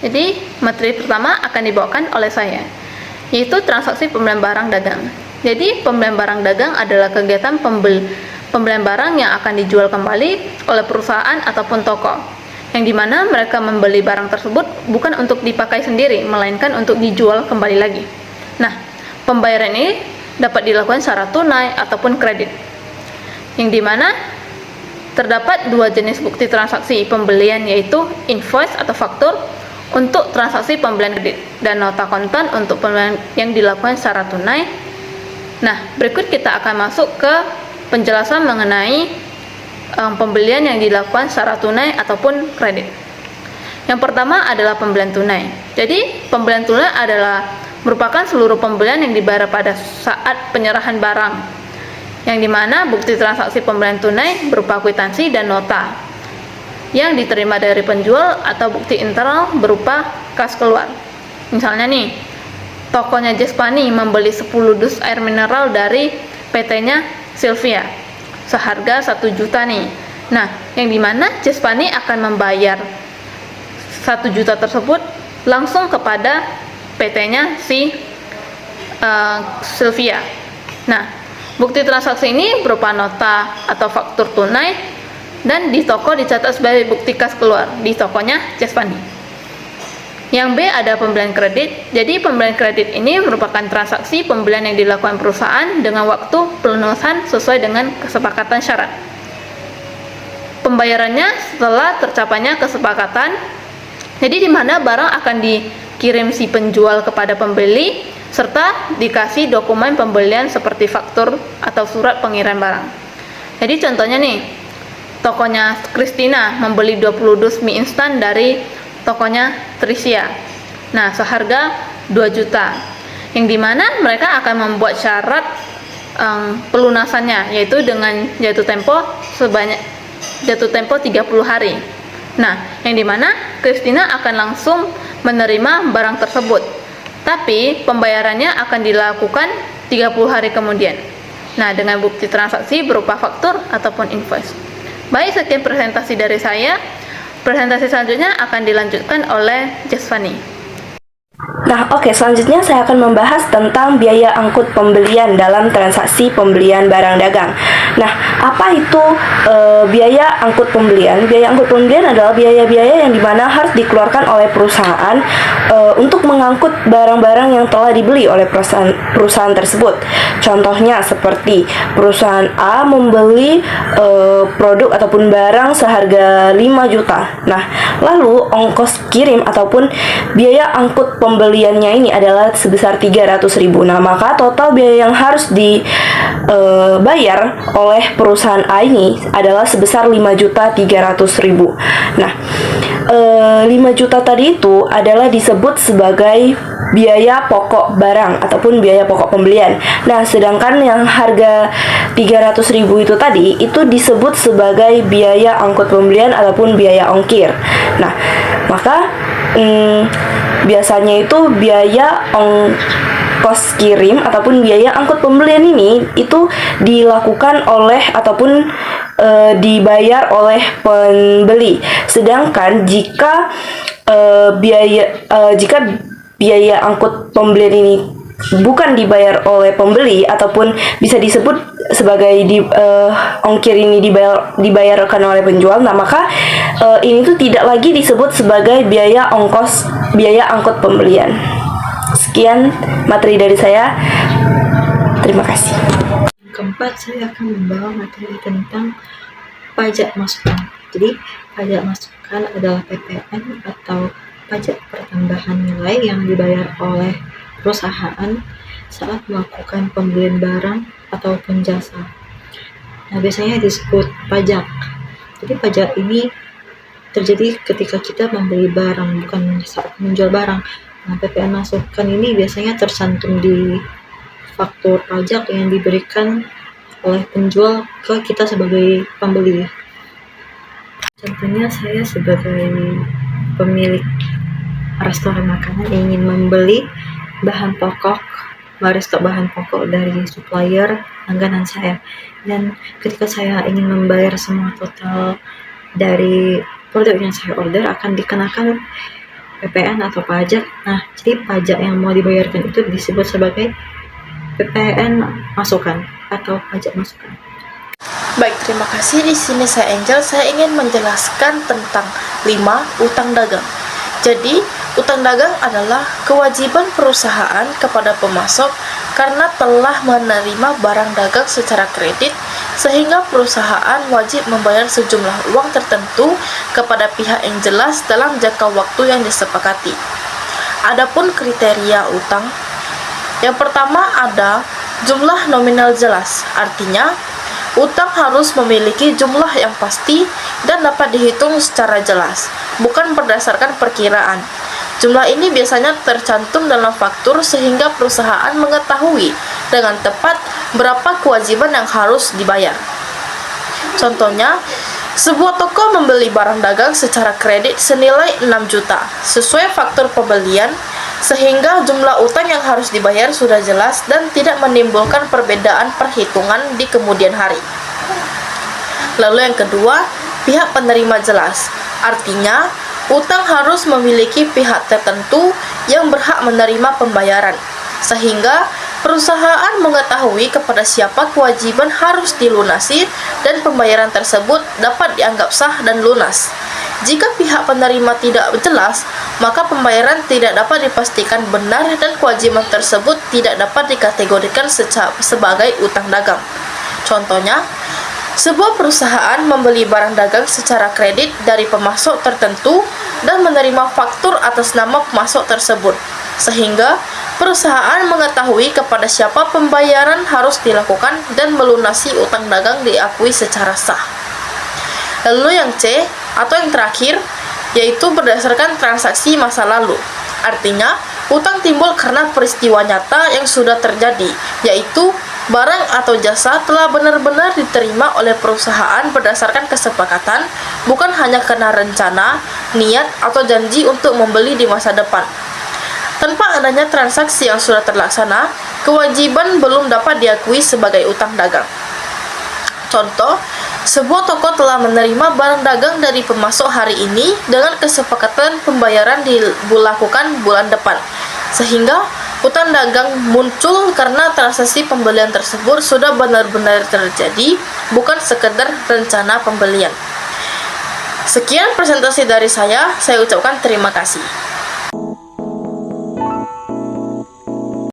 Jadi, materi pertama akan dibawakan oleh saya, yaitu transaksi pembelian barang dagang. Jadi, pembelian barang dagang adalah kegiatan pembelian barang yang akan dijual kembali oleh perusahaan ataupun toko, yang dimana mereka membeli barang tersebut bukan untuk dipakai sendiri, melainkan untuk dijual kembali lagi. Nah, pembayaran ini dapat dilakukan secara tunai ataupun kredit, yang dimana terdapat dua jenis bukti transaksi pembelian, yaitu invoice atau faktur untuk transaksi pembelian kredit dan nota kontan untuk pembelian yang dilakukan secara tunai. Nah, berikut kita akan masuk ke penjelasan mengenai pembelian yang dilakukan secara tunai ataupun kredit. Yang pertama adalah pembelian tunai. Jadi, pembelian tunai adalah merupakan seluruh pembelian yang dibayar pada saat penyerahan barang, yang dimana bukti transaksi pembelian tunai berupa kwitansi dan nota yang diterima dari penjual atau bukti internal berupa kas keluar. Misalnya nih, tokonya Jespani membeli 10 dus air mineral dari PT-nya Sylvia seharga 1 juta nih. Nah, yang dimana Jespani akan membayar 1 juta tersebut langsung kepada PT-nya si Sylvia. Nah, bukti transaksi ini berupa nota atau faktur tunai dan di toko dicatat sebagai bukti kas keluar di tokonya Jespani. Yang B ada pembelian kredit. Jadi pembelian kredit ini merupakan transaksi pembelian yang dilakukan perusahaan dengan waktu pelunasan sesuai dengan kesepakatan syarat. Pembayarannya setelah tercapainya kesepakatan. Jadi di mana barang akan dikirim si penjual kepada pembeli serta dikasih dokumen pembelian seperti faktur atau surat pengiriman barang. Jadi contohnya nih, tokonya Christina membeli 20 dus mie instan dari tokonya Tricia. Nah, seharga 2 juta. Yang dimana mereka akan membuat syarat pelunasannya, yaitu dengan jatuh tempo 30 hari. Nah, yang dimana Christina akan langsung menerima barang tersebut, tapi pembayarannya akan dilakukan 30 hari kemudian. Nah, dengan bukti transaksi berupa faktur ataupun invoice. Baik, sekian presentasi dari saya. Presentasi selanjutnya akan dilanjutkan oleh Jespani. Nah, selanjutnya saya akan membahas tentang biaya angkut pembelian dalam transaksi pembelian barang dagang. Nah, apa itu biaya angkut pembelian? Biaya angkut pembelian adalah biaya-biaya yang dimana harus dikeluarkan oleh perusahaan untuk mengangkut barang-barang yang telah dibeli oleh perusahaan tersebut. Contohnya seperti perusahaan A membeli produk ataupun barang seharga 5 juta. Nah, lalu ongkos kirim ataupun biaya angkut pembeliannya ini adalah sebesar 300.000. Nah, maka total biaya yang harus dibayar oleh perusahaan A ini adalah sebesar 5.300.000. Nah, 5 juta tadi itu adalah disebut sebagai biaya pokok barang ataupun biaya pokok pembelian. Nah, sedangkan yang harga 300.000 itu tadi itu disebut sebagai biaya angkut pembelian ataupun biaya ongkir. Nah, maka biasanya itu biaya ongkos kirim ataupun biaya angkut pembelian ini itu dilakukan oleh ataupun dibayar oleh pembeli. Sedangkan jika biaya angkut pembelian ini bukan dibayar oleh pembeli ataupun bisa disebut sebagai ongkir ini dibayarkan oleh penjual, nah maka ini tuh tidak lagi disebut sebagai biaya angkut pembelian. Sekian materi dari saya. Terima kasih. Keempat, saya akan membawa materi tentang pajak masukan. Jadi, pajak masukan adalah PPN atau pajak pertambahan nilai yang dibayar oleh perusahaan saat melakukan pembelian barang ataupun jasa. Nah, biasanya disebut pajak. Jadi, pajak ini terjadi ketika kita membeli barang, bukan saat menjual barang. Nah, PPN masukan ini biasanya tercantum di faktur pajak yang diberikan oleh penjual ke kita sebagai pembeli. Contohnya, saya sebagai pemilik restoran makanan ingin membeli bahan pokok, merestok bahan pokok dari supplier langganan saya, dan ketika saya ingin membayar semua total dari produk yang saya order akan dikenakan PPN atau pajak. Nah, jadi pajak yang mau dibayarkan itu disebut sebagai PPN masukan atau pajak masukan. Baik, terima kasih. Di sini saya Angel. Saya ingin menjelaskan tentang 5 utang dagang. Jadi, utang dagang adalah kewajiban perusahaan kepada pemasok karena telah menerima barang dagang secara kredit, sehingga perusahaan wajib membayar sejumlah uang tertentu kepada pihak yang jelas dalam jangka waktu yang disepakati. Adapun kriteria utang, yang pertama ada jumlah nominal jelas, artinya utang harus memiliki jumlah yang pasti dan dapat dihitung secara jelas, bukan berdasarkan perkiraan. Jumlah ini biasanya tercantum dalam faktur sehingga perusahaan mengetahui dengan tepat berapa kewajiban yang harus dibayar. Contohnya, sebuah toko membeli barang dagang secara kredit senilai 6 juta sesuai faktur pembelian, sehingga jumlah utang yang harus dibayar sudah jelas dan tidak menimbulkan perbedaan perhitungan di kemudian hari. Lalu yang kedua, pihak penerima jelas. Artinya, utang harus memiliki pihak tertentu yang berhak menerima pembayaran, sehingga perusahaan mengetahui kepada siapa kewajiban harus dilunasi dan pembayaran tersebut dapat dianggap sah dan lunas. Jika pihak penerima tidak jelas, maka pembayaran tidak dapat dipastikan benar dan kewajiban tersebut tidak dapat dikategorikan sebagai utang dagang. Contohnya, sebuah perusahaan membeli barang dagang secara kredit dari pemasok tertentu dan menerima faktur atas nama pemasok tersebut, sehingga perusahaan mengetahui kepada siapa pembayaran harus dilakukan dan melunasi utang dagang diakui secara sah. Lalu yang C, atau yang terakhir, yaitu berdasarkan transaksi masa lalu. Artinya, utang timbul karena peristiwa nyata yang sudah terjadi, yaitu barang atau jasa telah benar-benar diterima oleh perusahaan berdasarkan kesepakatan, bukan hanya karena rencana, niat, atau janji untuk membeli di masa depan. Tanpa adanya transaksi yang sudah terlaksana, kewajiban belum dapat diakui sebagai utang dagang. Contoh, sebuah toko telah menerima barang dagang dari pemasok hari ini dengan kesepakatan pembayaran dilakukan bulan depan, sehingga utang dagang muncul karena transaksi pembelian tersebut sudah benar-benar terjadi, bukan sekedar rencana pembelian. Sekian presentasi dari saya ucapkan terima kasih.